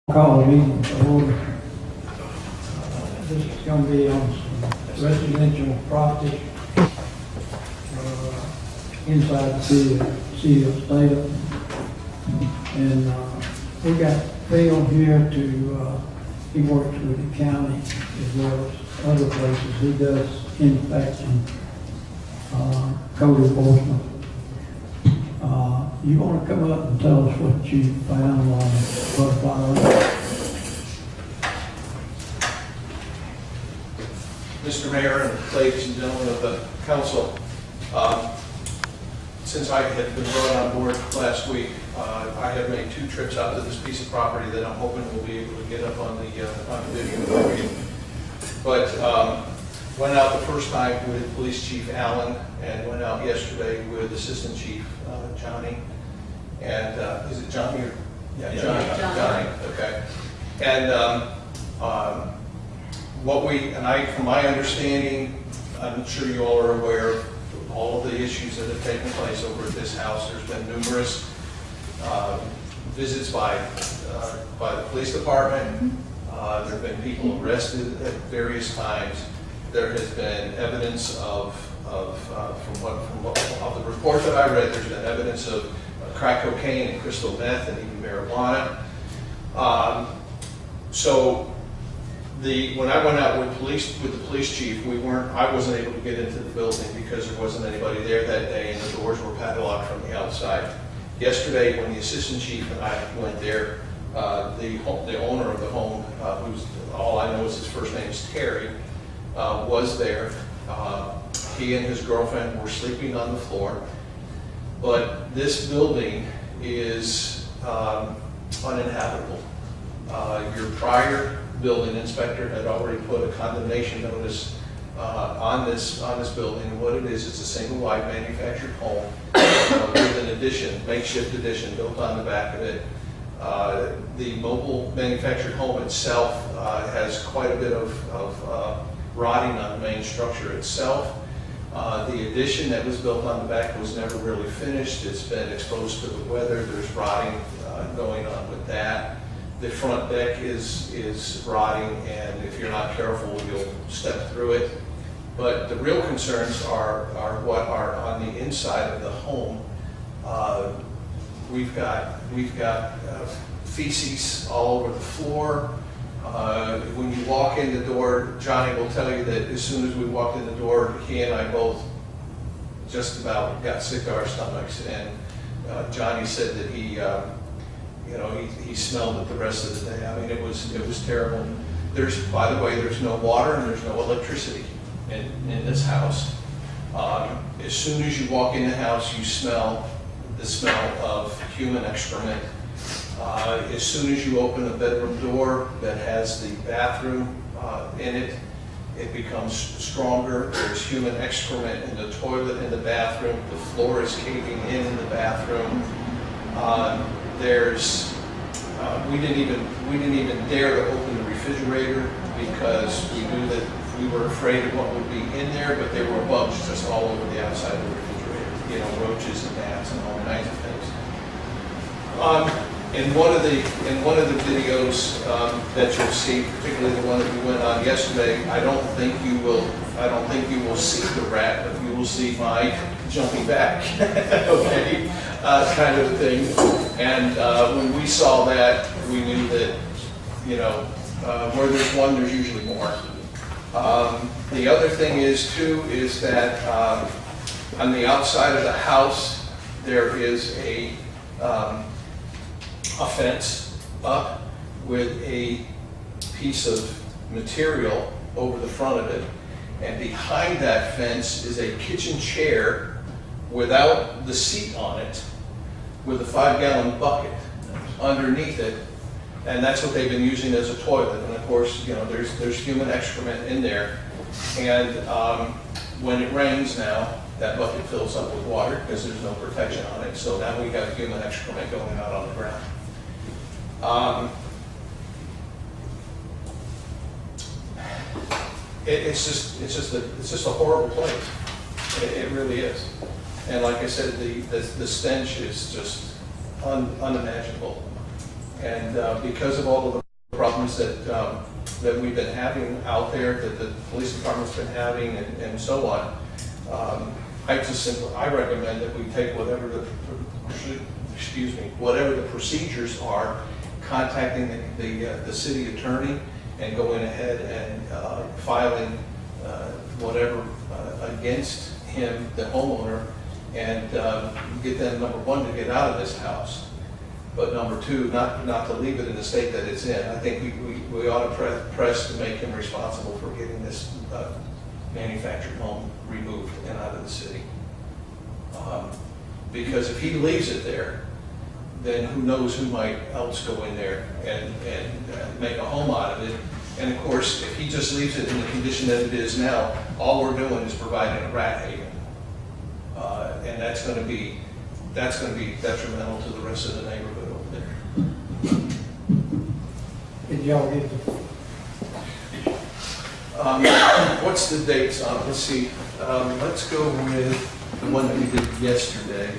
Call the meeting to order. This is going to be on some residential property inside the city of Statham. And we got Phil here to, he works with the county as well as other places. He does inspection, code enforcement. You want to come up and tell us what you found on what fire? Mr. Mayor and ladies and gentlemen of the council, since I had been brought on board last week, I have made 2 trips out to this piece of property that I'm hoping we'll be able to get up on the video for you. But went out the first time with Police Chief Allan and went out yesterday with Assistant Chief Johnny. And is it Johnny or? Yeah, Johnny. Okay. And from my understanding, I'm sure you all are aware of all of the issues that have taken place over at this house. There's been numerous visits by the police department. There have been people arrested at various times. There has been evidence of the report that I read, there's been evidence of crack cocaine and crystal meth and even marijuana. So when I went out with the police chief, I wasn't able to get into the building because there wasn't anybody there that day and the doors were padlocked from the outside. Yesterday, when the assistant chief and I went there, the owner of the home, who's all I know is his first name is Terry, was there. He and his girlfriend were sleeping on the floor. But this building is uninhabitable. Your prior building inspector had already put a condemnation notice on this building. And what it is, it's a single-wide manufactured home with an addition, makeshift addition built on the back of it. The mobile manufactured home itself has quite a bit of rotting on the main structure itself. The addition that was built on the back was never really finished. It's been exposed to the weather. There's rotting going on with that. The front deck is rotting, and if you're not careful, you'll step through it. But the real concerns are what are on the inside of the home. We've got feces all over the floor. When you walk in the door, Johnny will tell you that as soon as we walked in the door, he and I both just about got sick to our stomachs. And Johnny said that he smelled it the rest of the day. I mean, it was terrible. By the way, there's no water and there's no electricity in this house. As soon as you walk in the house, you smell the smell of human excrement. As soon as you open a bedroom door that has the bathroom in it, it becomes stronger. There's human excrement in the toilet in the bathroom. The floor is caving in the bathroom. We didn't even dare to open the refrigerator because we knew that we were afraid of what would be in there, but there were bugs just all over the outside of the refrigerator. Roaches and gnats and all kinds of things. In one of the videos that you'll see, particularly the one that we went on yesterday, I don't think you will see the rat, but you will see Mike jumping back, okay, kind of a thing. And when we saw that, we knew that where there's one, there's usually more. The other thing is that on the outside of the house there is a fence up with a piece of material over the front of it, and behind that fence is a kitchen chair without the seat on it with a 5-gallon bucket underneath it, and that's what they've been using as a toilet. And of course, there's human excrement in there, and when it rains now, that bucket fills up with water because there's no protection on it. So now we have human excrement going out on the ground. It's just a horrible place. It really is. And like I said, the stench is just unimaginable. And because of all of the problems that we've been having out there, that the police department's been having, and so on, I recommend that we take whatever the procedures are, contacting the city attorney and going ahead and filing whatever against him, the homeowner, and get them, number one, to get out of this house, but number two, not to leave it in the state that it's in. I think we ought to press to make him responsible for getting this manufactured home removed and out of the city. Because if he leaves it there, then who knows who might else go in there and make a home out of it. And of course, if he just leaves it in the condition that it is now, all we're doing is providing a rat haven. And that's going to be detrimental to the rest of the neighborhood over there. Did y'all get the, What's the dates on it? Let's see. Let's go with the one that we did yesterday.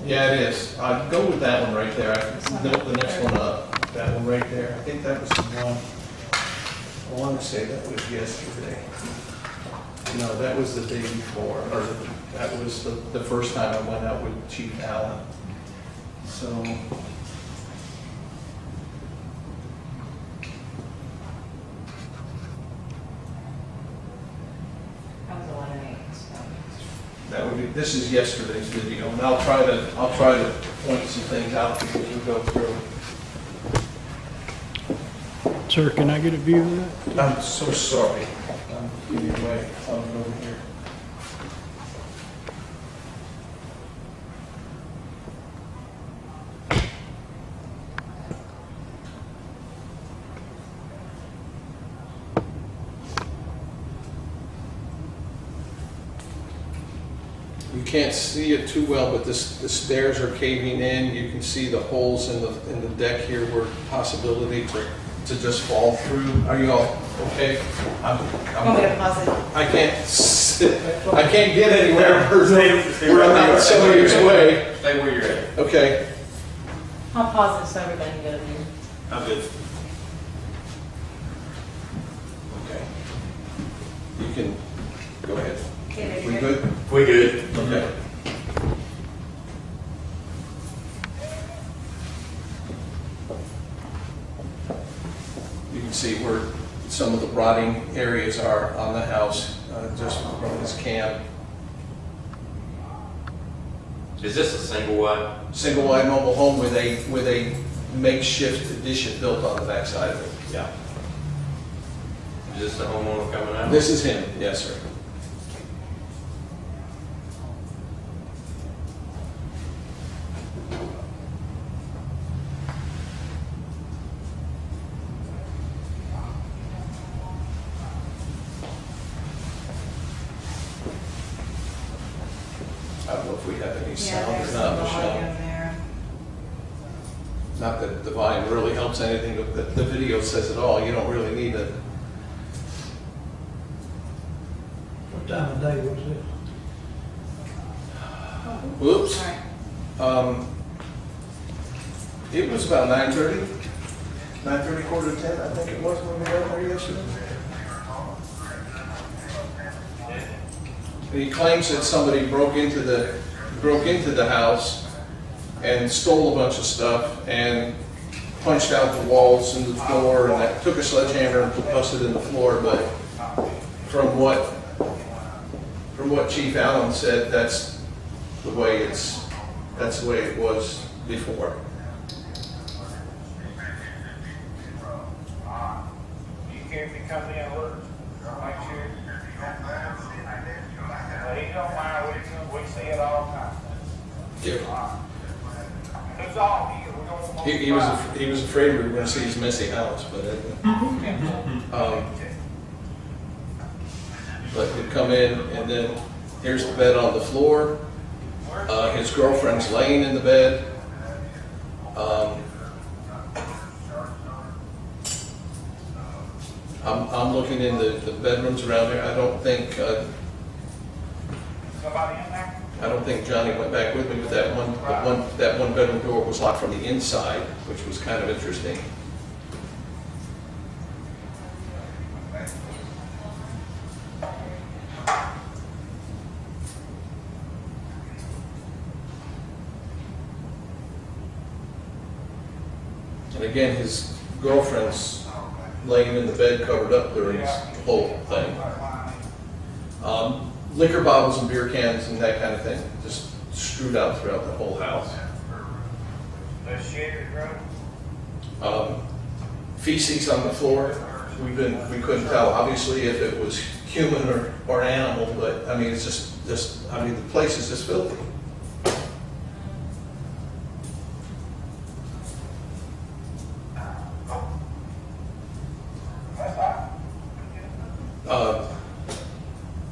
Yeah, it is. Go with that one right there. The next one up. That one right there. I think that was the one. I want to say that was yesterday. No, that was the day before, or that was the first time I went out with Chief Allan. So. That would be. This is yesterday's video, and I'll try to point some things out as we go through. sir, can I get a view of that? I'm so sorry. I'm giving away. I'll go over here. You can't see it too well, but the stairs are caving in. You can see the holes in the deck here where possibility to just fall through. Are you all okay? I can't get anywhere. We're not somebody's way. Stay where you're at. Okay. I'll pause it so everybody can get a view. I'm good. Okay. You can go ahead. Okay, We good? We good. Okay. You can see where some of the rotting areas are on the house, just from this cam. Is this a single wide? Single wide mobile home with a makeshift addition built on the backside of it. Yeah. Is this the homeowner coming out? This is him, yes, sir. I don't know if we have any sound or not, Michelle. Not that the volume really helps anything, but the video says it all. You don't really need it. What time of day was it? Whoops. It was about 9:30, 9:30, quarter to 10, I think it was when we got there yesterday. He claims that somebody broke into the house and stole a bunch of stuff and punched out the walls and the floor, and that took a sledgehammer and busted in the floor. But from what Chief Allan said, that's the way it was before. You care if he comes in and looks, make sure. But he don't mind, we see it all the time. Yeah. It's all here, we don't want. He was afraid we were going to see his messy house, but he'd come in, and then here's the bed on the floor. His girlfriend's laying in the bed. I'm looking in the bedrooms around here. I don't think. Somebody in there? I don't think Johnny went back with me, but that one bedroom door was locked from the inside, which was kind of interesting. And again, his girlfriend's laying in the bed covered up during this whole thing. Liquor bottles and beer cans and that kind of thing, just strewed out throughout the whole house. Feces on the floor. We couldn't tell, obviously, if it was human or animal, but I mean, it's just the place is just filthy.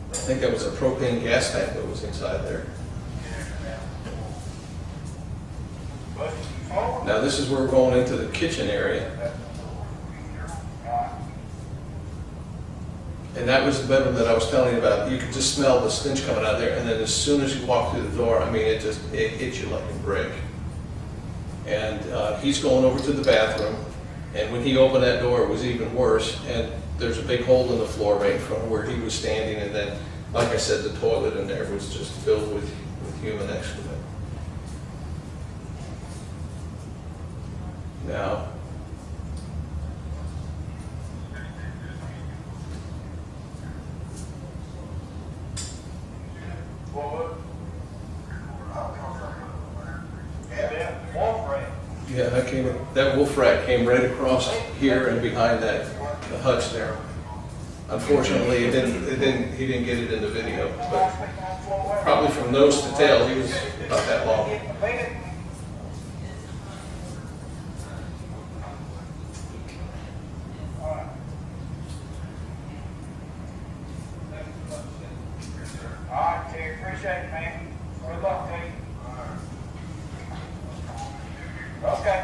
I think that was a propane gas tank that was inside there. Now this is where we're going into the kitchen area. And that was the bedroom that I was telling you about. You could just smell the stench coming out there, and then as soon as you walk through the door, I mean, it hits you like a brick. And he's going over to the bathroom, and when he opened that door, it was even worse. And there's a big hole in the floor right in front of where he was standing, and then, like I said, the toilet in there was just filled with human excrement. Now, yeah, that wolf rat came right across here and behind the hutch there. Unfortunately, he didn't get it in the video, but probably from nose to tail, he was about that long. All right, Terry, appreciate it, man. Good luck to you. Okay.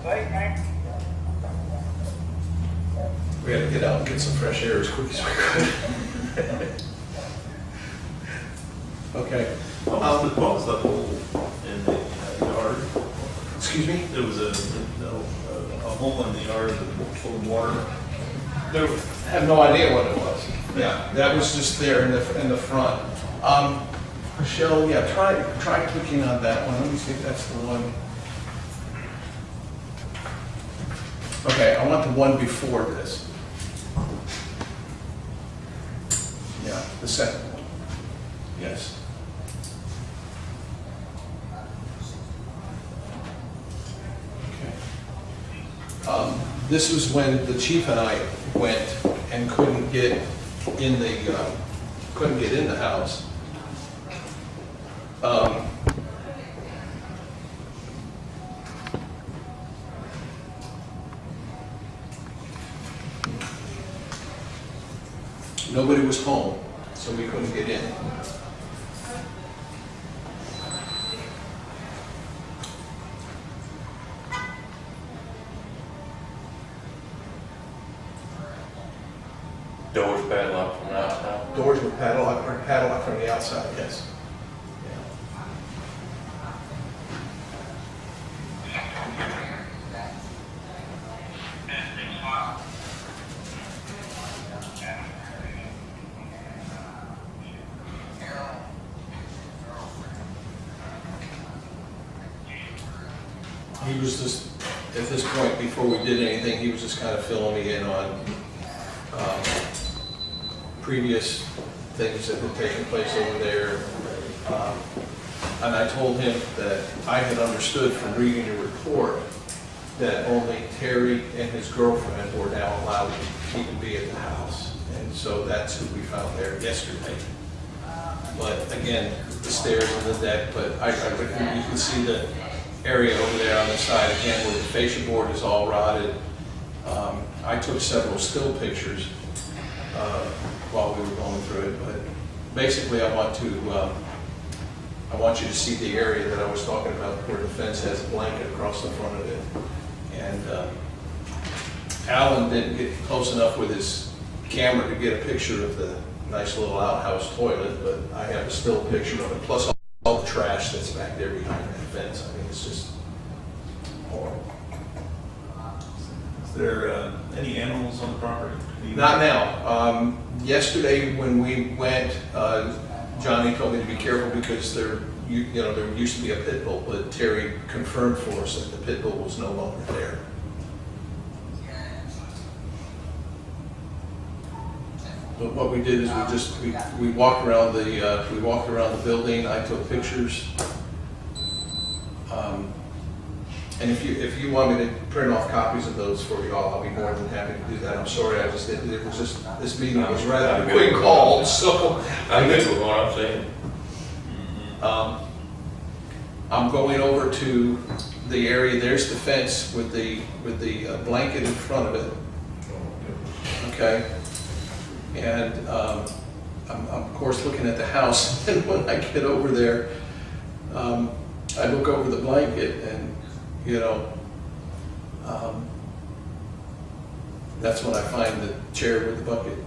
Thanks, man. We had to get out and get some fresh air as quick as we could. Okay. What was the hole in the yard? Excuse me? There was a hole in the yard full of water. I have no idea what it was. Yeah, that was just there in the front. Michelle, yeah, try clicking on that one. Let me see if that's the one. Okay, I want the one before this. Yeah, the second one. Yes. Okay. This was when the chief and I went and couldn't get in the house. Nobody was home, so we couldn't get in. Doors padlocked from the outside. Doors were padlocked from the outside, yes. He was just, at this point, before we did anything, he was just kind of filling me in on previous things that had taken place over there. And I told him that I had understood from reading the report that only Terry and his girlfriend were now allowed to even be at the house. And so that's who we found there yesterday. But again, the stairs and the deck, but you can see the area over there on the side again where the fascia board is all rotted. I took several still pictures while we were going through it, but basically I want you to see the area that I was talking about where the fence has a blanket across the front of it. And Allan didn't get close enough with his camera to get a picture of nice little outhouse toilet, but I have a still picture of it, plus all the trash that's back there behind that fence. I mean, it's just horrible. Is there any animals on the property? Not now. Yesterday when we went, Johnny told me to be careful because there used to be a pit bull, but Terry confirmed for us that the pit bull was no longer there. But what we did is we walked around the building. I took pictures. And if you want me to print off copies of those for you all, I'll be more than happy to do that. I'm sorry, it was just, this meeting was rather quick called, so. I'm good with what I'm saying. I'm going over to the area, there's the fence with the blanket in front of it. Okay? And I'm of course looking at the house, and when I get over there, I look over the blanket and, that's when I find the chair with the bucket.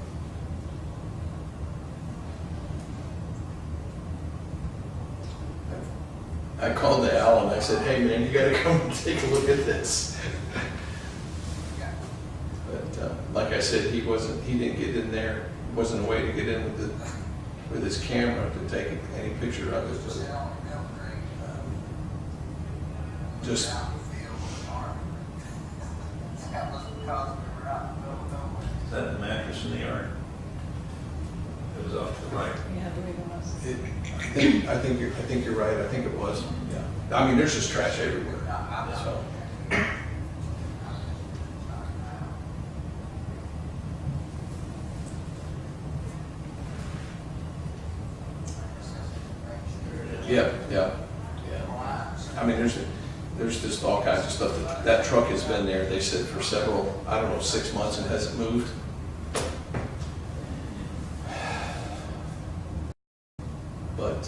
I called to Allan, I said, hey man, you gotta come and take a look at this. But like I said, he didn't get in there, wasn't a way to get in with his camera to take any picture of it. But, just Is that the mattress in the yard? It was off to the right. Yeah, I believe it was. I think you're right. I think it was. Yeah. I mean, there's just trash everywhere. So. Yeah. I mean, there's just all kinds of stuff. That truck has been there, they said, for several, 6 months and hasn't moved. But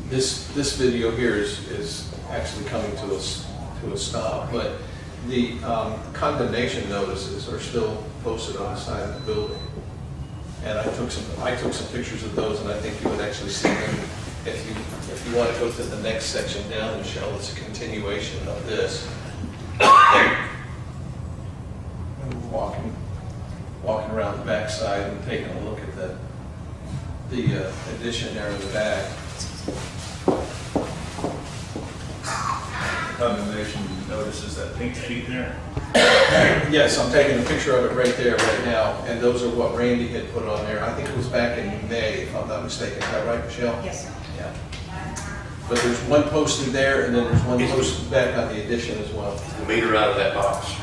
this video here is actually coming to a stop. But the condemnation notices are still posted on the side of the building. And I took some pictures of those, and I think you would actually see them if you want to go to the next section down, Michelle. It's a continuation of this. And we're walking around the back side and taking a look at the addition there in the back. Condemnation notices that pink sheet there. Yes, I'm taking a picture of it right there, right now, and those are what Randy had put on there. I think it was back in May, if I'm not mistaken. Is that right, Michelle? Yes, sir. Yeah. But there's one posted there, and then there's one posted back on the addition as well. The meter out of that box.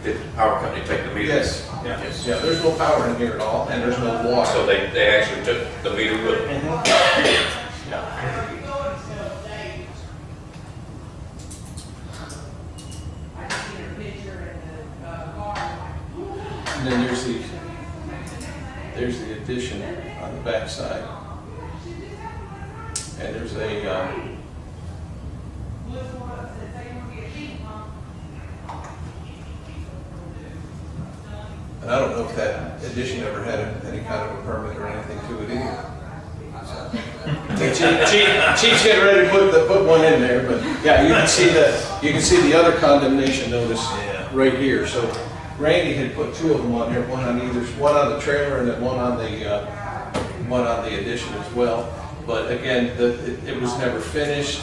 Did the power company take the meter? Yes. Yes. Yeah, there's no power in here at all, and there's no water. So they actually took the meter with them. Yeah. And then there's the addition on the back side. And there's a and I don't know if that addition ever had any kind of a permit or anything to it either. Chief's getting ready to put one in there, but yeah, you can see the other condemnation notice right here. So Randy had put two of them on here, one on the trailer and then one on the addition as well. But again, it was never finished.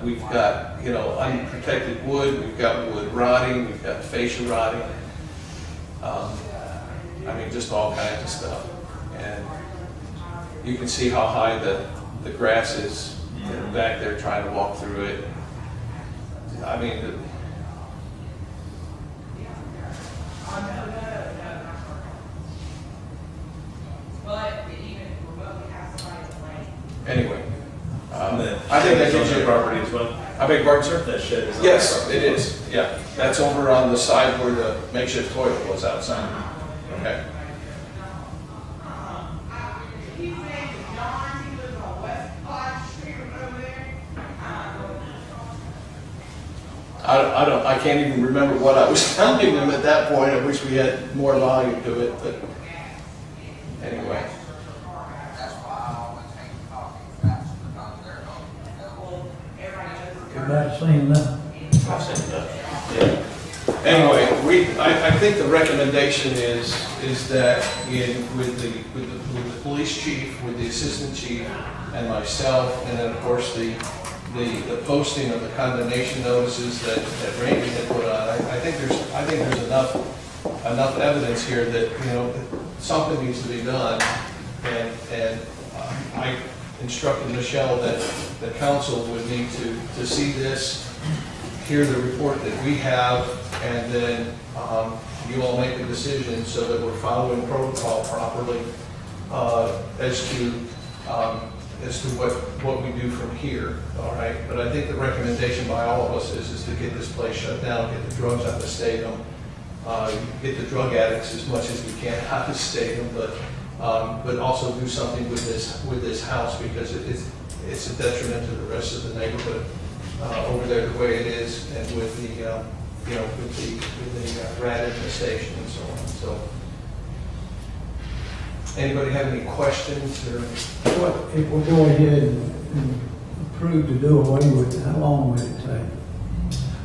We've got unprotected wood, we've got wood rotting, we've got fascia rotting. I mean, just all kinds of stuff. And you can see how high the grass is back there trying to walk through it. I mean, anyway, I think that gives you property as well. I beg your pardon, sir? That shed is on Yes, the property. it is. Yeah, that's over on the side where the makeshift toilet was outside. Okay. I can't even remember what I was telling them at that point. I wish we had more volume to it, but anyway. Everybody seen that? Yeah. Anyway, I think the recommendation is that with the police chief, with the assistant chief, and myself, and then of course the posting of the condemnation notices that Randy had put on, I think there's enough evidence here that, you know, something needs to be done, and I instructed Michelle that the council would need to see this, hear the report that we have, and then you all make a decision so that we're following protocol properly as to what we do from here, all right? But I think the recommendation by all of us is to get this place shut down, get the drugs out of Statham, get the drug addicts as much as we can out of Statham, but also do something with this house, because it's a detriment to the rest of the neighborhood over there the way it is, and with the rat infestation and so on. So, anybody have any questions or? What, if we go ahead and approve to do away with it, how long will it take?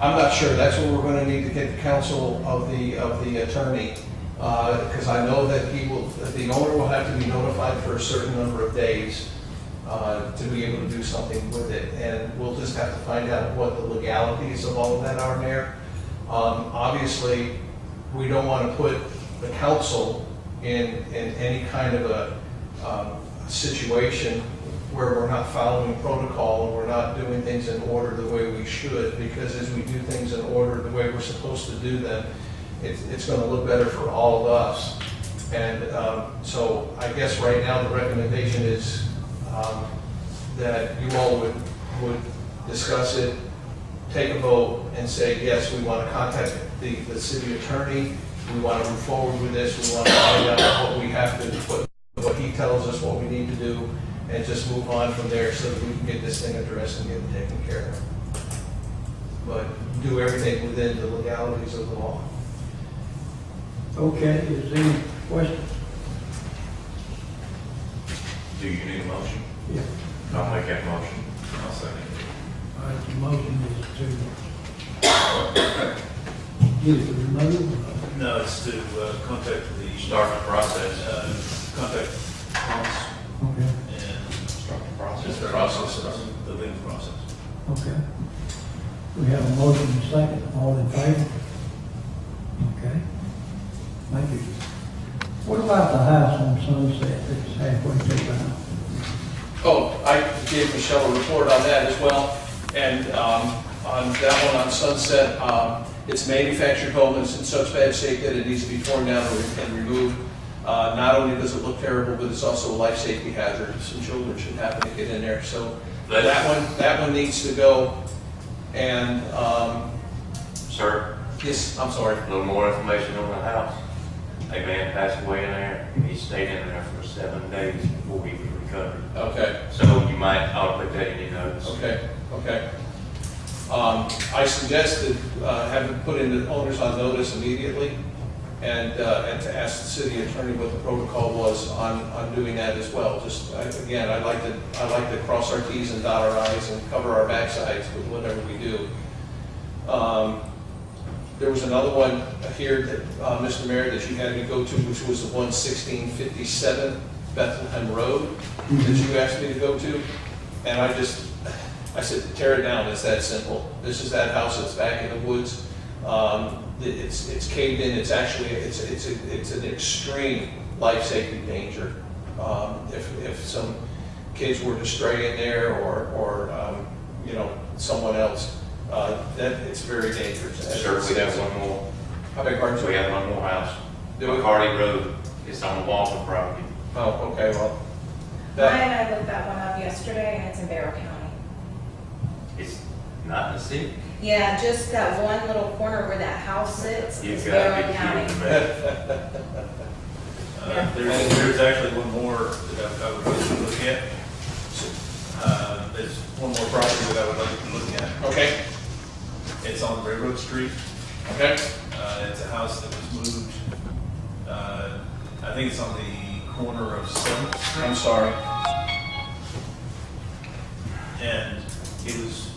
I'm not sure. That's what we're going to need to get the counsel of the attorney, because I know that the owner will have to be notified for a certain number of days to be able to do something with it, and we'll just have to find out what the legalities of all of that are there. Obviously, we don't want to put the council in any kind of a situation where we're not following protocol and we're not doing things in order the way we should, because as we do things in order the way we're supposed to do them, it's going to look better for all of us. And so I guess right now the recommendation is that you all would discuss it, take a vote, and say, yes, we want to contact the city attorney, we want to move forward with this, we want to find out what we have to, what he tells us, what we need to do, and just move on from there so that we can get this thing addressed and get it taken care of. But do everything within the legalities of the law. Okay, is there any questions? Do you need a motion? Yeah. I'll make that motion. I'll second it. All right, the motion is to get it removed. No, it's to contact the. Start the process. Contact Thomas Okay, and Start the process. the legal process. okay. We have a motion and a second, all in favor? Okay, thank you. What about the house on Sunset that's halfway to the house? Oh, I gave Michelle a report on that as well, and on that one on Sunset, it's a manufactured home, and it's in such bad shape that it needs to be torn down and removed. Not only does it look terrible, but it's also a life safety hazard. Some children shouldn't happen to get in there, so that one needs to go. And Sir, yes, I'm sorry. a little more information on the house. A man passed away in there. He stayed in there for 7 days before he was recovered. Okay. So you might, I'll put that in your notes. Okay, okay. I suggested having put in the owners on notice immediately, and to ask the city attorney what the protocol was on doing that as well. Just again, I'd like to cross our T's and dot our I's and cover our backsides with whatever we do. There was another one here that Mr. Mayor that you had me go to, which was the 11657 Bethlehem Road that you asked me to go to, and I said, tear it down. It's that simple. This is that house that's back in the woods. It's caved in. It's actually it's an extreme life safety danger. If some kids were to stray in there or someone else, that it's very dangerous. Sir, we have one more. I beg your pardon? We have one more house. Do we? McCarty Road. It's on the Walton property. Oh, okay. Well, Ryan and I looked that one up yesterday, and it's in Barrow County. It's not in the city. Yeah, just that one little corner where that house sits You've is got Barrow to County. There's actually one more that I would like to look at. There's one more property that I would like to look at. okay. It's on Railroad Street. Okay? It's a house that was moved, I think it's on the corner of 7th Street. I'm sorry. And it was,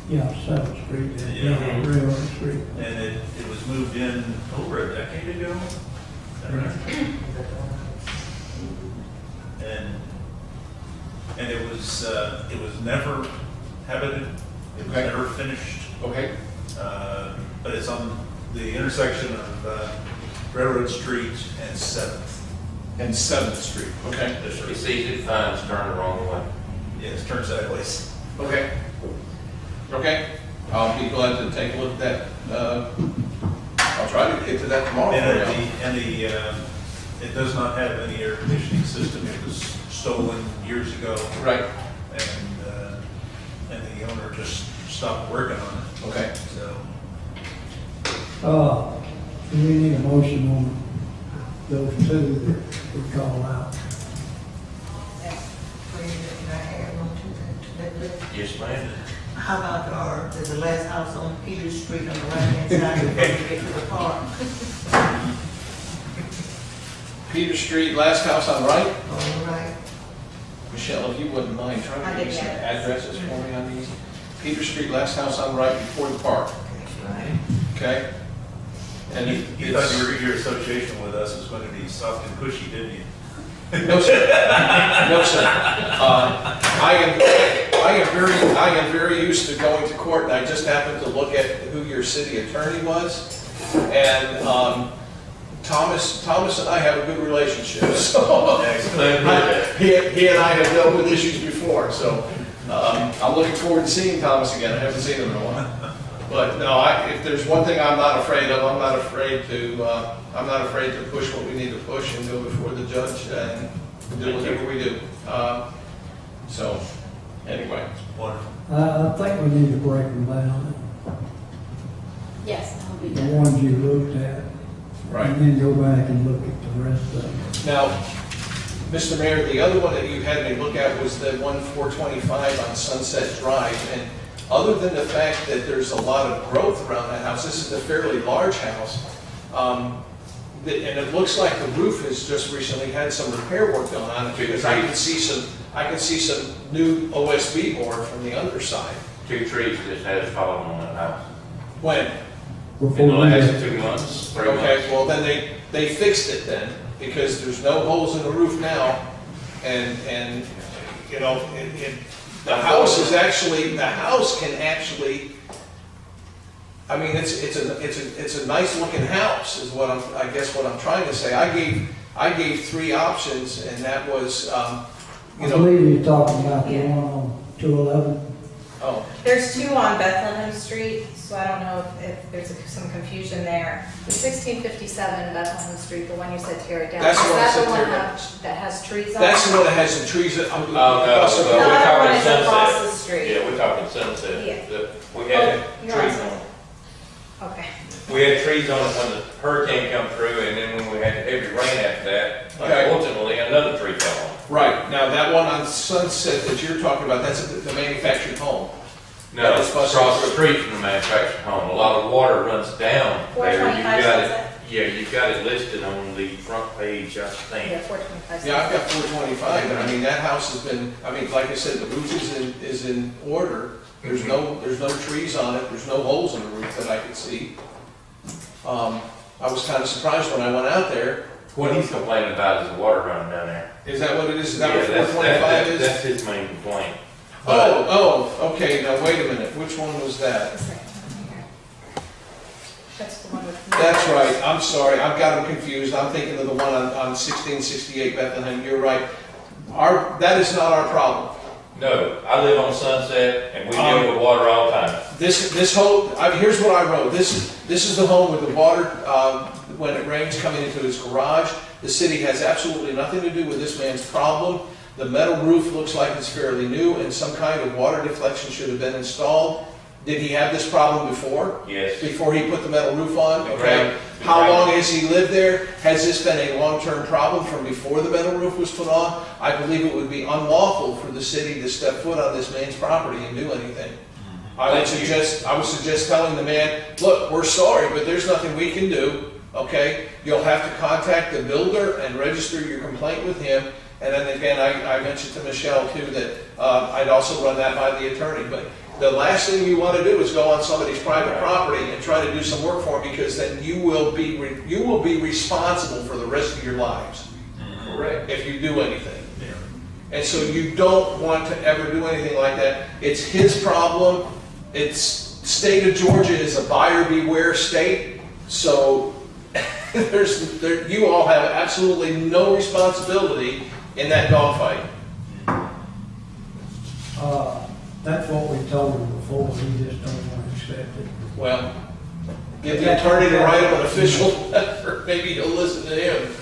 Yeah, 7th Street, Yeah. Railroad Street. and it was moved in over a decade ago. Is that right? And it was never habited. It was Okay. never finished. Okay? But it's on the intersection of Railroad Street and 7th. And 7th Street. Okay? Yes, sir. It's easy to find, it's turned the wrong way. Yes, turn sideways. Okay. Okay. I'll be glad to take a look at that. I'll try to get to that tomorrow. And it does not have any air conditioning system. It was stolen years ago. Right. And the owner just stopped working on it. Okay. So, Do we need a motion on those two that we call out? Can I add one to that list? Yes, ma'am. How about there's the last house on Peter Street on the right-hand side before you get to the park? Peter Street, last house on right. On the right. Michelle, if you wouldn't mind, trying I to give me did some get it. addresses for me on these. Peter Street, last house on right before the park. That's right. Okay? And you thought your association with us was going to be soft and cushy, didn't you? No, sir. No, sir. I am very used to going to court, and I just happened to look at who your city attorney was, and Thomas and I have a good relationship. So he and I have dealt with issues before. So I'm looking forward to seeing Thomas again. I haven't seen him in a while. But no, if there's one thing I'm not afraid of, I'm not afraid to push what we need to push and go before the judge and do whatever we do. So, anyway. Wonderful. I think we need to break them down, Yes, that'll be the done. ones you looked at. Right. And then go back and look at the rest of them. Now, Mr. Mayor, the other one that you had me look at was the 1425 on Sunset Drive. And other than the fact that there's a lot of growth around that house, this is a fairly large house. And it looks like the roof has just recently had some repair work done on it, because I can see some new OSB board from the underside. 2 trees just had fallen on that house. When? In Before the we last get- 2 months, 3 months. Okay, well then they fixed it then, because there's no holes in the roof now, and you know, the house can actually, I mean, it's a nice looking house, is what I guess what I'm trying to say. I gave 3 options, and that was, I believe you're talking about the Yeah. one on 211. oh, There's 2 on Bethlehem Street, so I don't know if there's some confusion there. The 1657 Bethlehem Street, the one you said tear it down. That's the one I Is said that the tear one down. that has trees on it? that's the one that has some trees that. No, The we're other talking one is across the Sunset. street. Yeah, we're talking Sunset. Yeah. We had you're on trees on Sunset. it. Okay. We had trees on it when the hurricane come through, and then when we had the heavy rain after that, Okay. unfortunately, another tree fell on it. Right, now that one on Sunset that you're talking about, that's the manufactured home. No, That was across busted the street from the manufactured home. A lot of water runs down there. You've 425 got it. Sunset? Yeah, you've got it listed on the front page, I Yeah, think. 425. Yeah, I've got 425, and I mean, that house has been, I mean, like I said, the roof is in order. There's no trees on it, there's no holes in the roof that I could see. I was kind of surprised when I went out there. What he's complaining about is the water running down there. Is that what it is? Is that Yeah, what that's- 425 is? That's his main complaint. But Oh, okay, now wait a minute, which one was that? That's right, here. That's the one with. That's right, I'm sorry, I've got them confused. I'm thinking of the one on 1668 Bethlehem, you're right. That is not our problem. no, I live on Sunset, and we deal with water all the time. This whole, here's what I wrote. This is the home with the water, when it rains, coming into his garage. The city has absolutely nothing to do with this man's problem. The metal roof looks like it's fairly new, and some kind of water deflection should have been installed. Did he have this problem before? Yes. Before he put the metal roof on? The Okay. ground- How long has he lived there? Has this been a long-term problem from before the metal roof was put on? I believe it would be unlawful for the city to step foot on this man's property and do anything. I would suggest telling the man, look, we're sorry, but there's nothing we can do, okay? You'll have to contact the builder and register your complaint with him. And then again, I mentioned to Michelle too that I'd also run that by the attorney. But the last thing you want to do is go on somebody's private property and try to do some work for them, because then you will be responsible for the rest of your lives. Correct. If you do anything. And so you don't want to ever do anything like that. It's his problem. State of Georgia is a buyer beware state. So you all have absolutely no responsibility in that dogfight. That's what we told him before, he just don't want to accept it. Well, get the attorney to write him an official letter. Maybe he'll listen to him.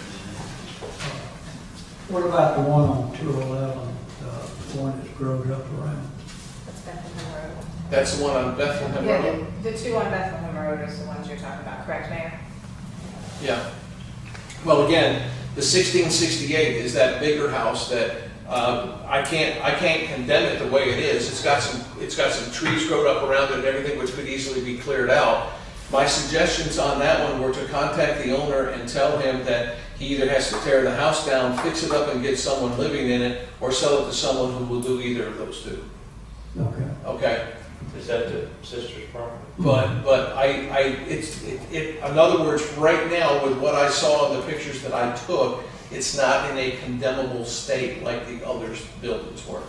What about the one on 211, the one that's grown up around? That's Bethlehem Road. That's the one on Bethlehem Road? Yeah, the two on Bethlehem Road is the ones you're talking about, correct, Mayor? Yeah. Well, again, the 1668 is that bigger house that I can't condemn it the way it is. It's got some trees growed up around it and everything, which could easily be cleared out. My suggestions on that one were to contact the owner and tell him that he either has to tear the house down, fix it up and get someone living in it, or sell it to someone who will do either of those two. Okay. Okay? Is that the sister's property? But in other words, right now, with what I saw in the pictures that I took, it's not in a condemnable state like the other buildings were.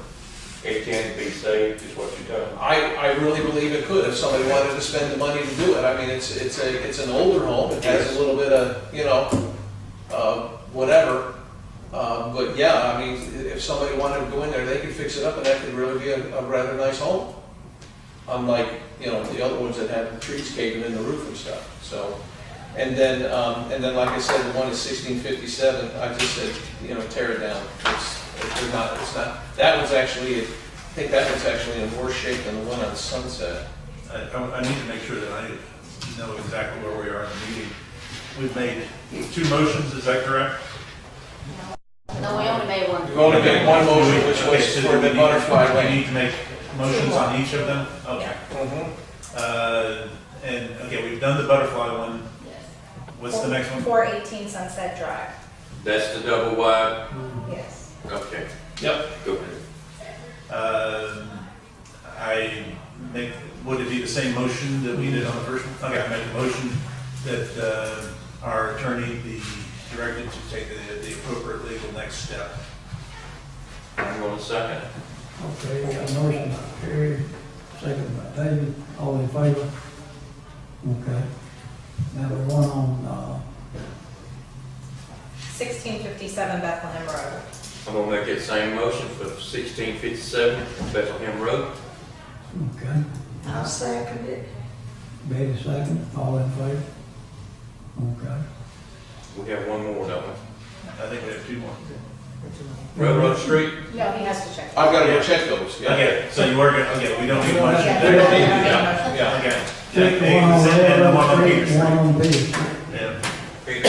It can be saved, is what you're telling me. I really believe it could if somebody wanted to spend the money to do it. I mean, it's an older home. It has a little bit of, whatever. But yeah, I mean, if somebody wanted to go in there, they could fix it up, and that could really be a rather nice home. Unlike, the other ones that have the trees caving in the roof and stuff. So, and then like I said, the one is 1657. I just said, tear it down. It's not. That one's actually, I think that one's actually in worse shape than the one on Sunset. I need to make sure that I know exactly where we are in the meeting. We've made 2 motions, is that correct? No, we only made one. We've only made one motion, which Okay, was so for the butterfly we lane. need to make motions on each of them? Okay. Mhm. Okay, we've done the butterfly one. Yes. What's the next one? 418 Sunset Drive. That's the double wide? Yes. Okay, Yep. go ahead. Would it be the same motion that we did on the first one? Okay, I make a motion that our attorney be directed to take the appropriate legal next step. I'm going to second. Okay, we got a motion by Terry, second by David, all in favor? Okay. Now we want on, 1657 Bethlehem Road. I'm going to make that same motion for 1657 Bethlehem Road. okay, I'll second it. Betty second, all in favor? Okay. We have one more, don't we? I think we have 2 more. Railroad Street? No, he has to check. I've got to go check those. Yeah. Okay, so you are going, okay, we don't need much. Yeah. They don't need to do that. Yeah. Okay. Check the A, one on and the one on Railroad Peter Street, one on B. Street.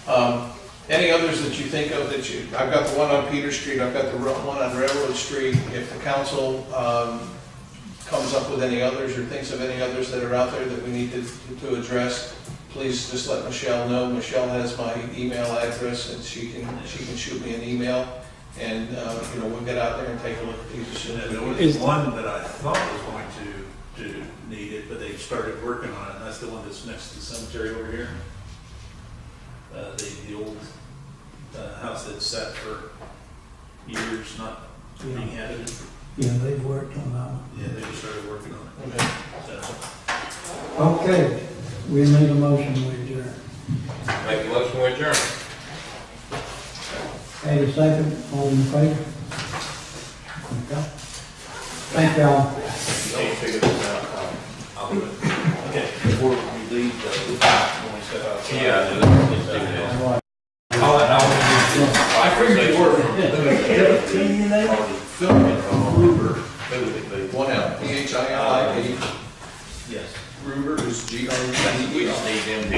Yeah. Any others that you think of I've got the one on Peter Street, I've got the one on Railroad Street. If the council comes up with any others or thinks of any others that are out there that we need to address, please just let Michelle know. Michelle has my email address, and she can shoot me an email, and we'll get out there and take a look at these as soon as There we was can. one that I thought was going to need it, but they started working on it, and that's the one that's next to the cemetery over here. The old house that sat for years, not being inhabited. Yeah, they worked on that one. Yeah, they just started working on it. Okay. So, Okay, we need a motion to adjourn. Make a motion to adjourn. 80 seconds, all in favor? Okay. Thank y'all. Let me figure this out. I'll do it. okay, before we leave, when we step outside. Yeah, let's do that. I figured you were. Phil Gruber, one L, Philip. Yes. Gruber is Gruber. We just need them to